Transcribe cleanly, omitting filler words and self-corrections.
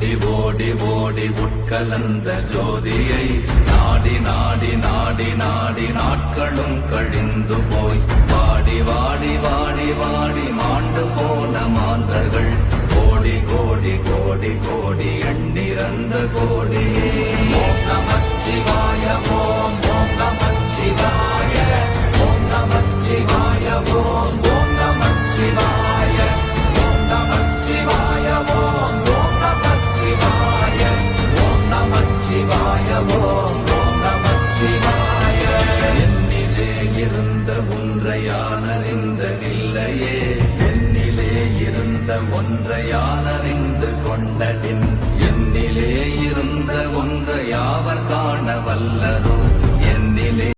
ஓடி ஓடி ஓடி உட்கலந்த ஜோதியை நாடி நாடி நாடி நாடி நாட்களும் கழிந்து போய் வாடி வாடி வாடி வாடி மாண்டு போன மாந்தர்கள் கோடி கோடி கோடி கோடி எண்ணிறந்த கோடியே. ஓம் நமச்சிவாய ஓம் ஓம் நமச்சிவாய ஓம் நமச்சிவாய ஓம் ஓம் நமச்சிவாய ஓம் நமச்சிவாய ஓம் ஓம் நமச்சிவாய ஓம் நமச்சிவாய ஓம் ஓம் நமச்சிவாய. என்னிலே இருந்த ஒன்றை யான் அறிந்ததில்லையே, என்னிலே இருந்த ஒன்றை